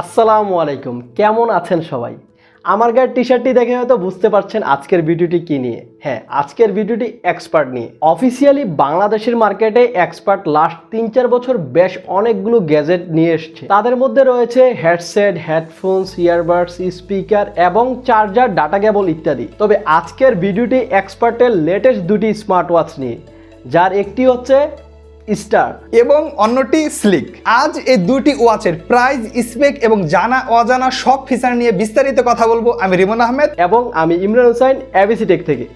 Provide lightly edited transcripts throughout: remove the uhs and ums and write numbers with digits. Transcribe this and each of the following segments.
আসসালামু আলাইকুম, কেমন আছেন সবাই? আমার গায়ের টি-শার্টটি দেখে হয়তো বুঝতে পারছেন আজকের ভিডিওটি কি নিয়ে। হ্যাঁ, আজকের ভিডিওটি এক্সপার্ট নিয়ে। অফিসিয়ালি বাংলাদেশের মার্কেটে এক্সপার্ট লাস্ট 3-4 বছর বেশ অনেকগুলো গ্যাজেট নিয়ে এসছে। তাদের মধ্যে রয়েছে হেডসেট, হেডফোনস, ইয়ারবাডস, স্পিকার এবং চার্জার, ডাটা কেবল ইত্যাদি। তবে আজকের ভিডিওটি এক্সপার্টের লেটেস্ট দুটি স্মার্ট ওয়াচ নিয়ে, যার একটি হচ্ছে স্টার এবং অন্যটি স্লিক। আজ এই দুটি ওয়াচের প্রাইস, স্পেক এবং জানা অজানা সব ফিচার নিয়ে বিস্তারিত কথা বলবো। আমি রিমন আহমেদ এবং আমি ইমরান হোসাইন, এবিসি টেক থেকে।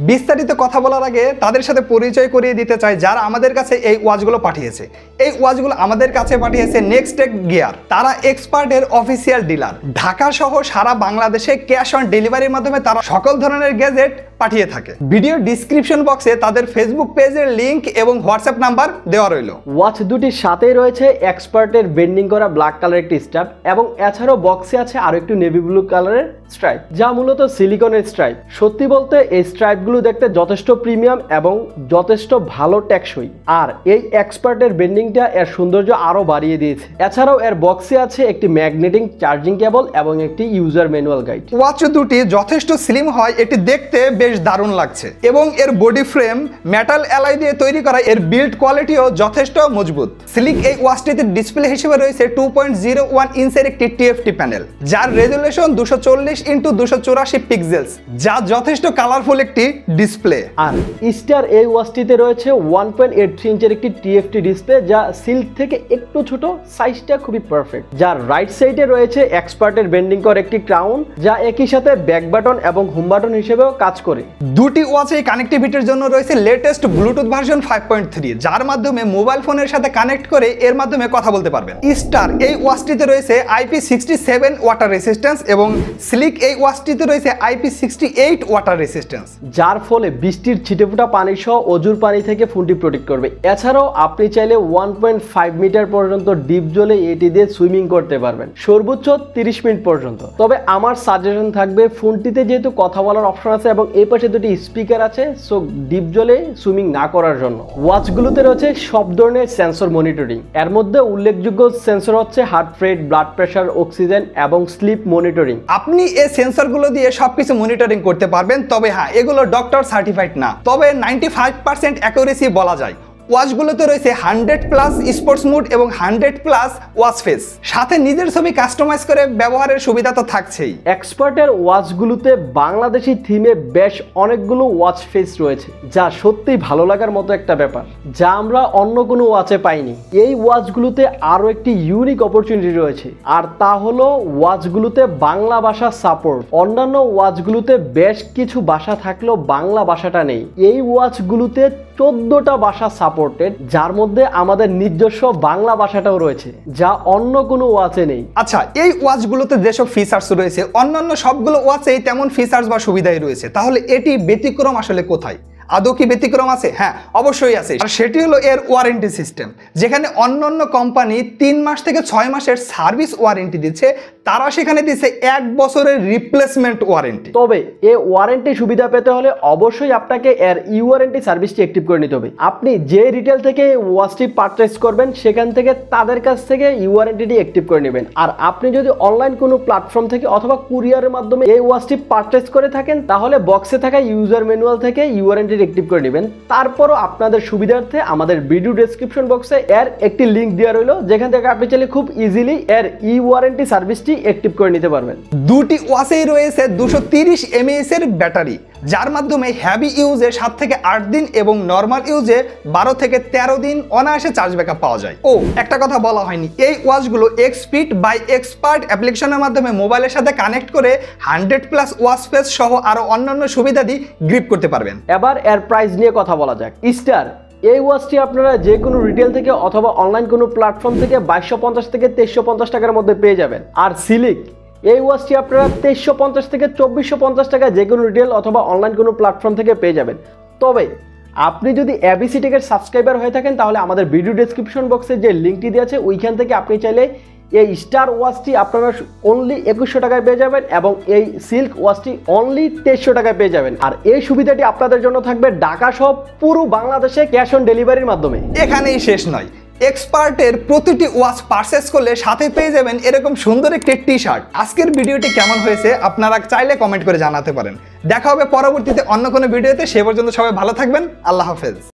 বিস্তারিত কথা বলার আগে তাদের সাথে পরিচয় করিয়ে দিতে চাই যারা আমাদের কাছে এই ওয়াচগুলো পাঠিয়েছে। এই ওয়াচগুলো আমাদের কাছে পাঠিয়েছে নেক্সট টেক গিয়ার। তারা এক্সপার্টের অফিসিয়াল ডিলার। ঢাকা সহ সারা বাংলাদেশে ক্যাশ অন ডেলিভারির মাধ্যমে তারা সকল ধরনের গ্যাজেট পাঠিয়ে থাকে। ভিডিও ডিসক্রিপশন বক্সে তাদের ফেসবুক পেজের লিংক এবং হোয়াটসঅ্যাপ নাম্বার দেওয়া রইল। ওয়াচ দুটির সাথেই রয়েছে এক্সপার্টের বেন্ডিং করা ব্ল্যাক কালারের একটি স্ট্র্যাপ এবং এছাড়াও বক্সে আছে আরো একটু নেভি ব্লু কালারের স্ট্রাইপ, যা মূলত সিলিকনের স্ট্রাইপ। সত্যি বলতে এই স্ট্রাইপগুলো দেখতে যথেষ্ট প্রিমিয়াম এবং যথেষ্ট ভালো টেকসই। আর এই এক্সপার্টের বেন্ডিংটা এর সৌন্দর্য আরো বাড়িয়ে দিয়েছে। এছাড়াও এর বক্সে আছে একটি ম্যাগনেটিক চার্জিং কেবল এবং একটি ইউজার ম্যানুয়াল গাইড। ওয়াচ দুটি যথেষ্ট স্লিম হয়, এটি দেখতে বেশ দারুণ লাগছে এবং এর বডি ফ্রেম মেটাল অ্যালয় দিয়ে তৈরি করা, এর বিল্ড কোয়ালিটিও যথেষ্ট মজবুত। স্লিক এই ওয়াচটিতে ডিসপ্লে হিসেবে রয়েছে 2.01 ইঞ্চের একটি টিএফটি প্যানেল, যার রেজুলেশন 240x284 পিক্সেলস, যা যথেষ্ট কালারফুল একটি ডিসপ্লে। আর স্টার এই ওয়াচটিতে রয়েছে 1.83 ইঞ্চের একটি টিএফটি ডিসপ্লে, যা সিল্ক থেকে একটু ছোট, সাইজটা খুবই পারফেক্ট। যার রাইট সাইডে রয়েছে এক্সপার্টের বেন্ডিং করা একটি ক্রাউন, যা একই সাথে ব্যাক বাটন এবং হোম বাটন হিসেবেও কাজ করে। দুটি ওয়াচে কানেক্টিভিটির জন্য রয়েছে লেটেস্ট ব্লুটুথ ভার্সন 5.3, যার মাধ্যমে মোবাইল ফোনের সাথে কানেক্ট করে এর মাধ্যমে কথা বলতে পারবেন। স্টার এই ওয়াচটিতে রয়েছে IP67 ওয়াটার রেসিস্ট্যান্স এবং স্লিক এই ওয়াচটিতে রয়েছে IP68 ওয়াটার রেসিস্ট্যান্স, যার ফলে বৃষ্টির ছিটেফোঁটা পানি সহ অজুর পানি থেকে ফোনটি প্রোটেক্ট করবে। এছাড়াও আপনি চাইলে 1.5 মিটার পর্যন্ত ডিপ জলে এটি দিয়ে সুইমিং করতে পারবেন, সর্বোচ্চ 30 মিনিট পর্যন্ত। তবে আমার সাজেশন থাকবে, ফোনটিতে যেহেতু কথা বলার অপশন আছে এবং এই পাশে দুটি স্পিকার আছে, সো ডিপ জলে সুইমিং না করার জন্য। ওয়াচগুলোতে রয়েছে সব ধরনের সেন্সর মনিটরিং। এর মধ্যে উল্লেখযোগ্য সেন্সর হচ্ছে heart rate, blood pressure, oxygen এবং স্লিপ মনিটরিং। আপনি এই সেন্সরগুলো দিয়ে সবকিছু মনিটরিং করতে পারবেন। তবে হ্যাঁ, এগুলো ডক্টর সার্টিফাইড না, তবে 95% অ্যাকুরেসি বলা যায়। ওয়াচগুলোতে রয়েছে 100+ স্পোর্টস মুড এবং 100+ ওয়াচ ফেস, সাথে নিজের ছবি কাস্টমাইজ করে ব্যবহারের সুবিধা তো থাকছেই। এক্সপার্টের ওয়াচগুলোতে বাংলাদেশি থিমে বেশ অনেকগুলো ওয়াচ ফেস রয়েছে, যা সত্যিই ভালো লাগার মতো একটা ব্যাপার, যা আমরা অন্য কোনো ওয়াচে পাইনি। এই ওয়াচগুলোতে আরও একটি ইউনিক অপরচুনিটি রয়েছে, আর তা হলো ওয়াচগুলোতে বাংলা ভাষা সাপোর্ট। অন্যান্য ওয়াচগুলোতে বেশ কিছু ভাষা থাকলেও বাংলা ভাষাটা নেই। এই ওয়াচগুলোতে 14টা ভাষা সাপোর্টেড, যার মধ্যে আমাদের নিজস্ব বাংলা ভাষাটাও রয়েছে, যা অন্য কোনো ওয়াচে নেই। আচ্ছা, এই ওয়াচগুলোতে যেসব ফিচার্স রয়েছে অন্যান্য সবগুলো ওয়াচেই তেমন ফিচার্স বা সুবিধাই রয়েছে, তাহলে এটি ব্যতিক্রম আসলে কোথায়? আদৌ কি ব্যতিক্রম আছে? হ্যাঁ, অবশ্যই আছে। আর সেটি হলো এর ওয়ারেন্টি সিস্টেম। যেখানে অন্যান্য কোম্পানি 3 মাস থেকে 6 মাসের সার্ভিস ওয়ারেন্টি দিচ্ছে, তারা সেখানে দিচ্ছে 1 বছরের রিপ্লেসমেন্ট ওয়ারেন্টি। তবে এই ওয়ারেন্টি সুবিধা পেতে হলে অবশ্যই আপনাকে এর ই ওয়ারেন্টি সার্ভিসটি অ্যাক্টিভ করে নিতে হবে। আপনি যে রিটেল থেকে ওয়াচটি পারচেজ করবেন, সেখান থেকে তাদের কাছ থেকে ই ওয়ারেন্টিটি অ্যাক্টিভ করে নেবেন। আর আপনি যদি অনলাইন কোনো প্ল্যাটফর্ম থেকে অথবা কুরিয়ারের মাধ্যমে এই ওয়াচটি পারচেজ করে থাকেন, তাহলে বক্সে থাকা ইউজার ম্যানুয়াল থেকে ই ওয়ারেন্টি অ্যাক্টিভ করে নেবেন। তারপরও আপনাদের সুবিধার্থে আমাদের ভিডিও ডেসক্রিপশন বক্সে এর একটি লিংক দেওয়া রইল, যেখান থেকে আপনি চাইলে খুব ইজিলি এর ই ওয়ারেন্টি সার্ভিসটি অ্যাক্টিভ করে নিতে পারবেন। দুটি ওয়াচেই রয়েছে 230 mAh এর ব্যাটারি, যার মাধ্যমে হেভি ইউজে 7 থেকে 8 দিন এবং নর্মাল ইউজে 12 থেকে 13 দিন অনায়াসে চার্জ ব্যাকআপ পাওয়া যায়। ও একটা কথা বলা হয়নি, এই ওয়াচগুলো এক্সপিট বাই এক্সপার্ট অ্যাপ্লিকেশনের মাধ্যমে মোবাইলের সাথে কানেক্ট করে 100+ ওয়াচ ফেস সহ আরো অন্যান্য সুবিধা দিয়ে গ্রিপ করতে পারবেন। এবার এর প্রাইস নিয়ে কথা বলা যাক। স্টার এই ওয়াচটি আপনারা যে কোনো রিটেল থেকে অথবা অনলাইন কোনো প্ল্যাটফর্ম থেকে 2250 থেকে 2350 টাকার মধ্যে পেয়ে যাবেন। আর সিলিক এই ওয়াচটি আপনারা 2350 থেকে 2450 টাকা যে কোনো রিটেল অথবা অনলাইন কোনো প্ল্যাটফর্ম থেকে পেয়ে যাবেন। তবে আপনি যদি এবিসি টেকের সাবস্ক্রাইবার হয়ে থাকেন, তাহলে আমাদের ভিডিও ডেসক্রিপশন বক্সে যে লিঙ্কটি দেওয়া আছে, ওইখান থেকে আপনি চাইলে এই স্টার ওয়াচটি আপনারা অনলি 2100 টাকায় পেয়ে যাবেন এবং এই সিল্ক ওয়াচটি অনলি 2300 টাকায় পেয়ে যাবেন। আর এই সুবিধাটি আপনাদের জন্য থাকবে ঢাকা সহ পুরো বাংলাদেশে ক্যাশ অন ডেলিভারির মাধ্যমে। এখানেই শেষ নয়, এক্সপার্টের প্রতিটি ওয়াচ পারচেস করলে সাথে পেয়ে যাবেন এরকম সুন্দর একটি টি শার্ট। আজকের ভিডিওটি কেমন হয়েছে আপনারা চাইলে কমেন্ট করে জানাতে পারেন। দেখা হবে পরবর্তীতে অন্য কোনো ভিডিওতে, সে পর্যন্ত সবাই ভালো থাকবেন। আল্লাহ হাফেজ।